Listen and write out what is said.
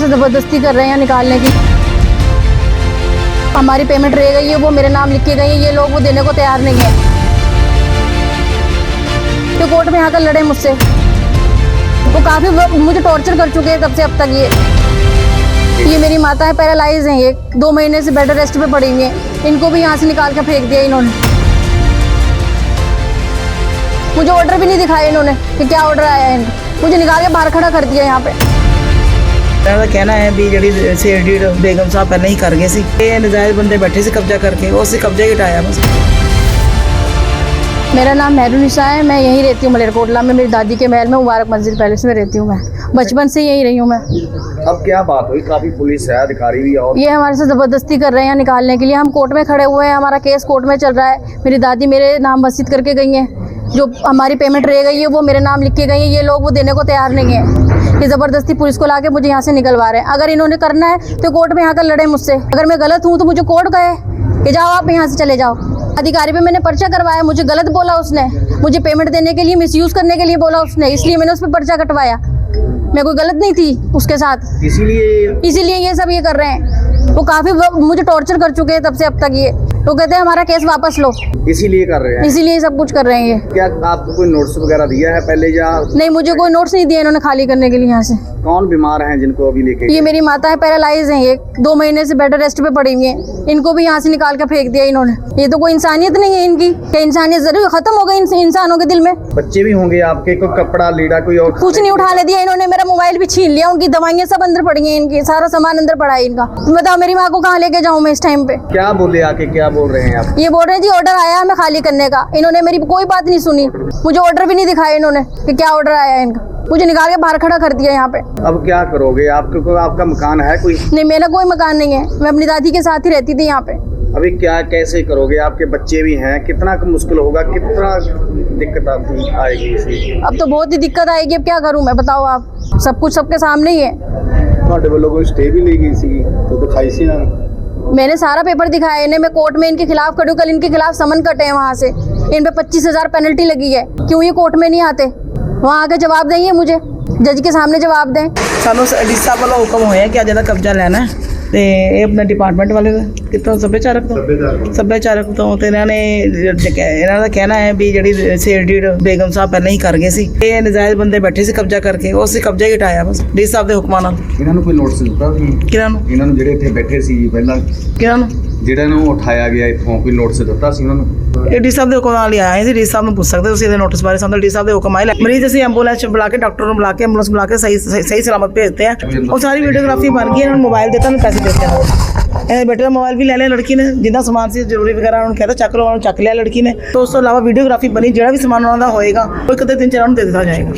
से ज़बरदस्ती कर रहे हैं निकालने की। हमारी पेमेंट रह गई है, वो मेरे नाम लिख के गई है, ये लोग वो देने को तैयार नहीं है। तो कोर्ट में आकर लड़े मुझसे, वो काफ़ी मुझे टॉर्चर कर चुके हैं तब से अब तक। ये मेरी माता है, पैरालाइज हैं, ये 2 महीने से बेड रेस्ट पे पड़ी हुई हैं। इनको भी यहाँ से निकाल कर फेंक दिया इन्होंने। मुझे ऑर्डर भी नहीं दिखाया इन्होंने कि क्या ऑर्डर आया है। मुझे निकाल के बाहर खड़ा कर दिया यहाँ पे। मेरा कहना है भी ਜਿਹੜੀ ਸੀਡੀ बेगम साहब पहले ही कर गए सी, ये नजायज बंदे बैठे से कब्जा करके, उसी कब्जा हटाया बस। मेरा नाम मेहरुनिसा है, मैं यहीं रहती हूँ मलेरकोटला में। मेरी दादी के महल में मुबारक मस्जिद पैलेस में रहती हूँ। मैं बचपन से यहीं रही हूँ मैं। अब क्या बात हुई? काफी पुलिस है, अधिकारी भी, और ये हमारे से ज़बरदस्ती कर रहे हैं निकालने के लिए। हम कोर्ट में खड़े हुए हैं, हमारा केस कोर्ट में चल रहा है। मेरी दादी मेरे नाम वसीयत करके गई हैं, जो हमारी पेमेंट रह गई है वो मेरे नाम लिख के गई है, ये लोग वो देने को तैयार नहीं है। ये ज़बरदस्ती पुलिस को लाके मुझे यहाँ से निकलवा रहे हैं। अगर इन्होंने करना है तो कोर्ट में आकर लड़े मुझसे। अगर मैं गलत हूँ तो मुझे कोर्ट गए कि जाओ आप यहाँ से चले जाओ। अधिकारी पे मैंने पर्चा करवाया, मुझे गलत बोला उसने, मुझे पेमेंट देने के लिए मिसयूज़ करने के लिए बोला उसने, इसलिए मैंने उस पर पर्चा कटवाया। मैं कोई गलत नहीं थी उसके साथ, इसीलिए ये सब ये कर रहे हैं। वो काफ़ी मुझे टॉर्चर कर चुके हैं तब से अब तक। ये वो कहते हैं हमारा केस वापस लो, इसीलिए कर रहे हैं, इसीलिए सब कुछ कर रहे हैं ये। क्या आपको कोई नोटिस वगैरह दिया है पहले या नहीं? मुझे कोई नोट्स नहीं दिया इन्होंने खाली करने के लिए यहाँ से। कौन बीमार हैं जिनको अभी लेके? ये मेरी माता है, पैरालाइज हैं, ये 2 महीने से बेड रेस्ट पे पड़ी हुई हैं। इनको भी यहाँ से निकाल कर फेंक दिया इन्होंने। ये तो कोई इंसानियत नहीं है इनकी। क्या इंसानियत जरूर खत्म हो गई इंसानों के दिल में? बच्चे भी होंगे आपके, कोई कपड़ा लीड़ा कोई और? कुछ नहीं उठाने दिया इन्होंने। मेरा मोबाइल भी छीन लिया, उनकी दवाइयाँ सब अंदर पड़ी हैं, इनकी सारा सामान अंदर पड़ा है इनका। बताओ मेरी माँ को कहाँ लेके जाऊँ मैं इस टाइम पे? क्या बोले आके, क्या बोल रहे हैं आप? ये बोल रहे हैं जी ऑर्डर आया है हमें खाली करने का। इन्होंने मेरी कोई बात नहीं सुनी, मुझे ऑर्डर भी नहीं दिखाया इन्होंने कि क्या ऑर्डर आया है इनका। मुझे निकाल के बाहर खड़ा कर दिया यहाँ पे। अब क्या करोगे? आपका मकान है कोई? नहीं, मेरा कोई मकान नहीं है, मैं अपनी दादी के साथ ही रहती थी यहाँ पे। अभी क्या कैसे करोगे? आपके बच्चे भी हैं, कितना मुश्किल होगा, कितना दिक्कत आएगी इसी? अब तो बहुत ही दिक्कत आएगी। अब क्या करूँ मैं, बताओ आप? सब कुछ सबके सामने ही है। ਤੁਹਾਡੇ ਵੱਲੋਂ ਕੋਈ स्टे भी ली गई सी तो दिखाई सी ना? मैंने सारा पेपर दिखाया इन्हें। मैं कोर्ट में इनके खिलाफ खड़ी हूँ, कल इनके खिलाफ समन कटे हैं वहाँ से। इन पे 25,000 पेनल्टी लगी है। क्यों ये कोर्ट में नहीं आते? वहाँ आके जवाब देंगे, मुझे जज के सामने जवाब दें। ਸਾਨੂੰ ਡੀ ਸਾਹਿਬ ਵੱਲੋਂ ਹੁਕਮ ਹੋਇਆ ਕਿ ਅੱਜ ਦਾ ਕਬਜ਼ਾ ਲੈਣਾ ਹੈ ਤੇ ਇਹ ਆਪਣੇ ਡਿਪਾਰਟਮੈਂਟ ਵਾਲੇ ਕਿਤੋਂ ਸੱਭਿਆਚਾਰਕ ਤੋਂ ਤੇ ਇਹਨਾਂ ਦਾ ਕਹਿਣਾ ਹੈ ਵੀ ਜਿਹੜੀ ਸੀਡੀ ਬੇਗਮ ਸਾਹਿਬ ਪਹਿਲਾਂ ਹੀ ਕਰ ਗਏ ਸੀ, ਇਹ ਨਜਾਇਜ਼ ਬੰਦੇ ਬੈਠੇ ਸੀ ਕਬਜ਼ਾ ਕਰਕੇ, ਉਸੇ ਕਬਜ਼ਾ ਹੀ ਹਟਾਇਆ ਬਸ ਡੀ ਸਾਹਿਬ ਦੇ ਹੁਕਮਾਂ ਨਾਲ। ਇਹਨਾਂ ਨੂੰ ਕੋਈ ਨੋਟਿਸ ਦਿੱਤਾ ਸੀ? ਕਿਹਨਾਂ ਨੂੰ? ਇਹਨਾਂ ਨੂੰ ਜਿਹੜੇ ਇੱਥੇ ਬੈਠੇ ਸੀ ਪਹਿਲਾਂ, ਕਿਹਨਾਂ ਨੂੰ? ਜਿਹੜਾ ਨੂੰ ਉਠਾਇਆ ਗਿਆ ਇੱਥੋਂ, ਕੋਈ ਨੋਟਿਸ ਦਿੱਤਾ ਸੀ ਉਹਨਾਂ ਨੂੰ? ਇਹ ਡੀ ਸਾਹਿਬ ਦੇ ਹੁਕਮ ਨਾਲ ਹੀ ਆਏ ਸੀ। ਡੀ ਸਾਹਿਬ ਨੂੰ ਪੁੱਛ ਸਕਦੇ ਤੁਸੀਂ ਇਹਦੇ ਨੋਟਿਸ ਬਾਰੇ। ਸਾਨੂੰ ਡੀ ਸਾਹਿਬ ਦੇ ਹੁਕਮ ਆਏ। ਮਰੀਜ਼ ਅਸੀਂ ਐਂਬੂਲੈਂਸ ਚ ਬੁਲਾ ਕੇ, ਡਾਕਟਰ ਨੂੰ ਬੁਲਾ ਕੇ, ਐਂਬੂਲੈਂਸ ਬੁਲਾ ਕੇ ਸਹੀ ਸਲਾਮਤ ਭੇਜते हैं। और सारी वीडियोग्राफी बन गई, इन्होंने मोबाइल देता उन्होंने पैसे देते हैं। बेटे का मोबाइल भी ले लिया लड़की ने, जितना समान से जरूरी वगैरह उन्होंने कहता चक लो, उन्होंने चक लिया लड़की ने। तो उस तो अलावा वीडियोग्राफी बनी, जो भी समान उन्होंने होएगा वो 1 दिन 3 4 दे दिया जाएगा।